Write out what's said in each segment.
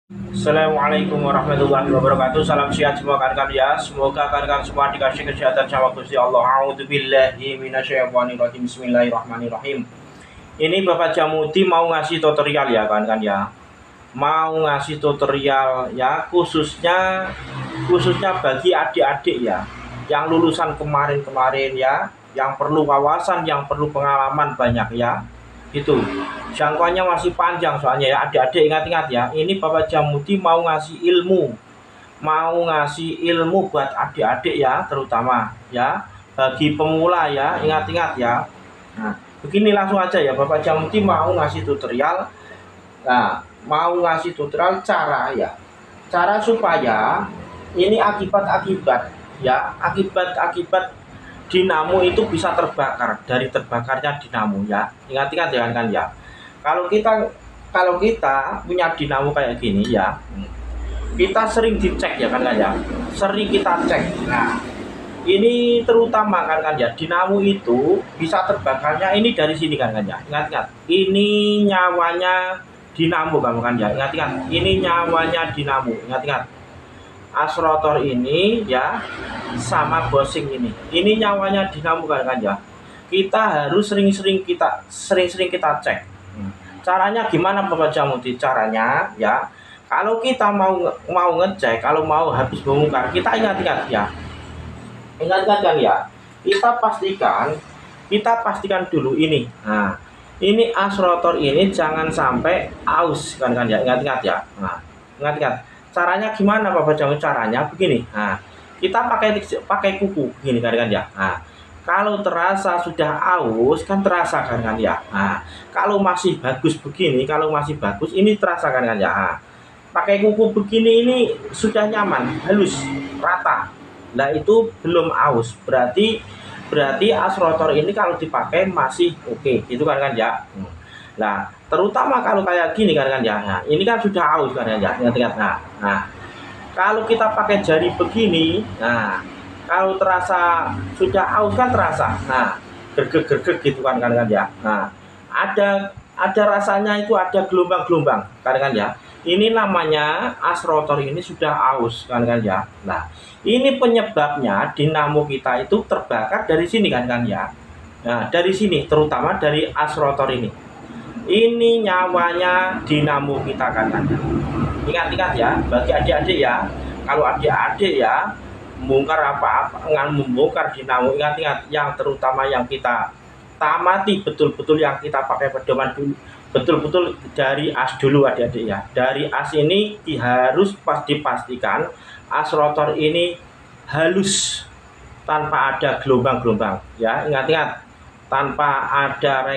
Assalamualaikum warahmatullahi wabarakatuh. Salam sehat semua rekan ya. Semoga rekan semua dikasih kesehatan sama Gusti Allah. A'udzubillahi minasyaitonirrajim. Bismillahirrahmanirrahim. Ini Bapak Jamuti mau ngasih tutorial ya kan ya. Mau ngasih tutorial ya khususnya bagi adik-adik ya yang lulusan kemarin-kemarin ya, yang perlu wawasan, yang perlu pengalaman banyak ya. Itu jangkauannya masih panjang soalnya ya adik-adik, ingat-ingat ya, ini Bapak Jamuti mau ngasih ilmu buat adik-adik ya, terutama ya bagi pemula ya, ingat-ingat ya. Nah begini langsung aja ya, Bapak Jamuti mau ngasih tutorial. Nah mau ngasih tutorial cara supaya ini akibat-akibat ya, akibat-akibat dinamo itu bisa terbakar, dari terbakarnya dinamo ya. Ingat-ingat ya kan ya. Kalau kita punya dinamo kayak gini ya, kita sering dicek ya kan ya. Sering kita cek. Nah, ini terutama kan ya, dinamo itu bisa terbakarnya ini dari sini kan ya. Ingat-ingat. Ini nyawanya dinamo kan ya. Ingat-ingat. Ini nyawanya dinamo. Ingat-ingat. Asrotor ini ya sama bosing ini nyawanya dinamo kan ya. Kita harus sering-sering kita cek. Caranya gimana Bapak Jamuti? Caranya ya, kalau kita mau ngecek, kalau mau habis bongkar, kita ingat-ingat ya, ingat-ingat kan ya, kita pastikan dulu ini. Nah ini asrotor ini jangan sampai aus kan ya, ingat-ingat ya. Nah ingat-ingat caranya gimana Bapak Jamuti? Caranya begini. Nah kita pakai kuku gini kan ya. Nah kalau terasa sudah aus kan terasa kan ya. Nah kalau masih bagus begini, kalau masih bagus ini terasa kan ya. Nah, pakai kuku begini ini sudah nyaman, halus, rata. Nah itu belum aus, berarti asrotor ini kalau dipakai masih oke, gitu kan ya. Nah terutama kalau kayak gini kan ya. Nah ini kan sudah aus kan ya. Ingat-ingat. Nah kalau kita pakai jari begini, nah kalau terasa sudah aus kan terasa, nah gerget-gerget gitu kan ya. Nah ada rasanya, itu ada gelombang-gelombang kan ya. Ini namanya asrotor ini sudah aus kan ya. Nah ini penyebabnya dinamo kita itu terbakar dari sini kan ya. Nah dari sini, terutama dari asrotor ini nyawanya dinamo kita kan ya. Ingat-ingat ya, bagi adik-adik ya, kalau adik-adik ya membongkar apa-apa, membongkar dinamo, ingat-ingat yang terutama yang kita tamati betul-betul, yang kita pakai pedoman dulu betul-betul dari as dulu adik-adik ya. Dari as ini harus dipastikan asrotor ini halus tanpa ada gelombang-gelombang ya. Ingat-ingat, tanpa ada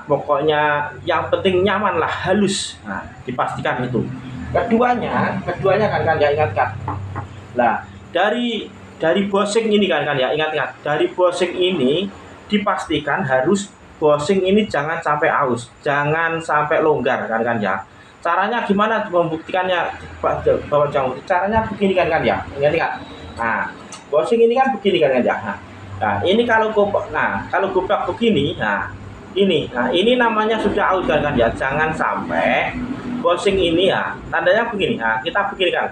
pokoknya yang penting nyaman lah, halus. Nah dipastikan itu. Keduanya kan ya, ingatkan. Nah dari bosing ini kan ya, ingat-ingat, dari bosing ini dipastikan harus bosing ini jangan sampai aus, jangan sampai longgar kan ya. Caranya gimana membuktikannya Bapak Jamuti? Caranya begini kan ya, ingat-ingat. Nah bosing ini kan begini kan ya. Nah ini kalau gobrak begini, ini namanya sudah aus kan ya. Jangan sampai bosing ini ya, tandanya begini. Nah kita begini kan.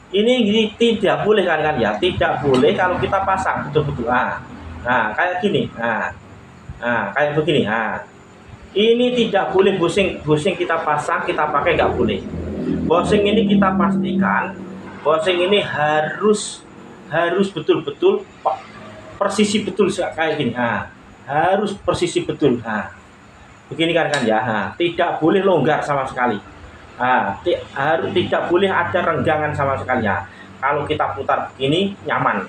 Ini tidak boleh kan ya, tidak boleh kalau kita pasang betul-betul. Nah kayak gini. Kayak begini. Ini tidak boleh bosing kita pasang, kita pakai, nggak boleh. Bosing ini kita pastikan, bosing ini harus betul-betul persisi betul kayak gini. Harus persisi betul. Begini kan ya. Tidak boleh longgar sama sekali. Harus tidak boleh ada renggangan sama sekali ya. Kalau kita putar begini nyaman.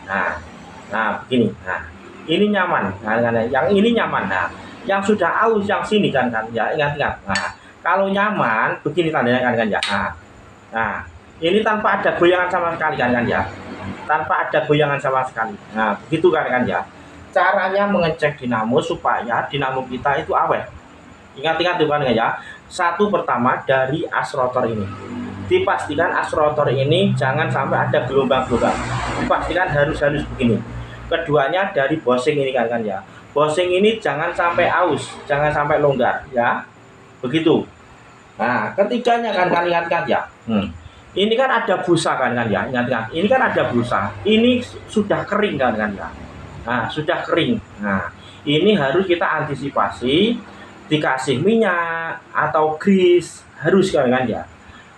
Begini. Ini nyaman. Yang ini nyaman. Yang sudah aus yang sini kan ya. Ingat-ingat. Kalau nyaman begini tandanya kan ya. Ini tanpa ada goyangan sama sekali kan ya. Tanpa ada goyangan sama sekali. Begitu kan ya. Caranya mengecek dinamo supaya dinamo kita itu awet. Ingat-ingat tuh kan ya. Satu, pertama dari asrotor ini. Dipastikan asrotor ini jangan sampai ada gelombang-gelombang. Dipastikan harus begini. Keduanya dari bosing ini kan ya. Bosing ini jangan sampai aus, jangan sampai longgar ya. Begitu. Nah, ketiganya kan ingat-ingat ya. Ini kan ada busa kan ya, ingat-ingat. Ini kan ada busa. Ini sudah kering kan ya. Nah, sudah kering. Nah, ini harus kita antisipasi, dikasih minyak atau grease, harus kan ya.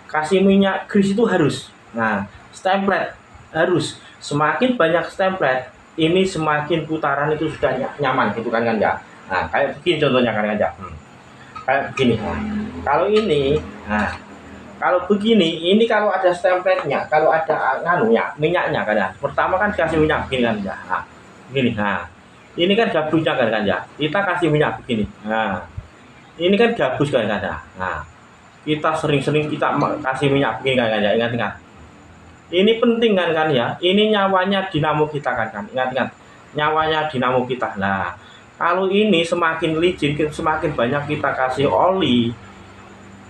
Kasih minyak grease itu harus. Nah, stemplet harus. Semakin banyak stemplet, ini semakin putaran itu sudah nyaman gitu kan ya. Nah, kayak begini contohnya kan ya. Kayak begini. Nah, kalau ini, nah, kalau begini, ini kalau ada stempletnya, kalau ada minyaknya kan ya. Pertama kan kasih minyak begini kan ya. Nah, begini. Nah, ini kan gabusnya kan ya. Kita kasih minyak begini. Nah, ini kan gabus kan ya. Nah, kita sering-sering kita kasih minyak begini kan ya. Ingat-ingat. Ini penting kan ya. Ini nyawanya dinamo kita kan. Ingat-ingat. Nyawanya dinamo kita. Nah, kalau ini semakin licin, semakin banyak kita kasih oli,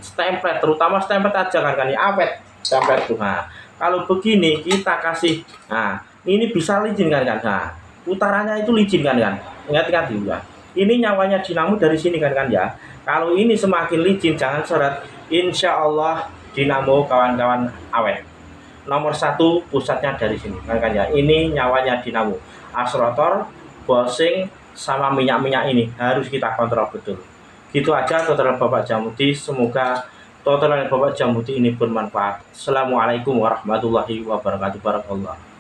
stemplet, terutama stemplet aja kan ya, awet stemplet tuh. Nah, kalau begini kita kasih, nah ini bisa licin kan. Nah, putarannya itu licin kan. Ingat-ingat juga. Ini nyawanya dinamo dari sini kan ya. Kalau ini semakin licin, jangan seret. Insya Allah dinamo kawan-kawan awet. Nomor 1 pusatnya dari sini kan ya. Ini nyawanya dinamo. Asrotor, bosing, sama minyak-minyak ini harus kita kontrol betul. Gitu aja tutorial Bapak Jamuti. Semoga tutorial Bapak Jamuti ini bermanfaat. Assalamualaikum warahmatullahi wabarakatuh.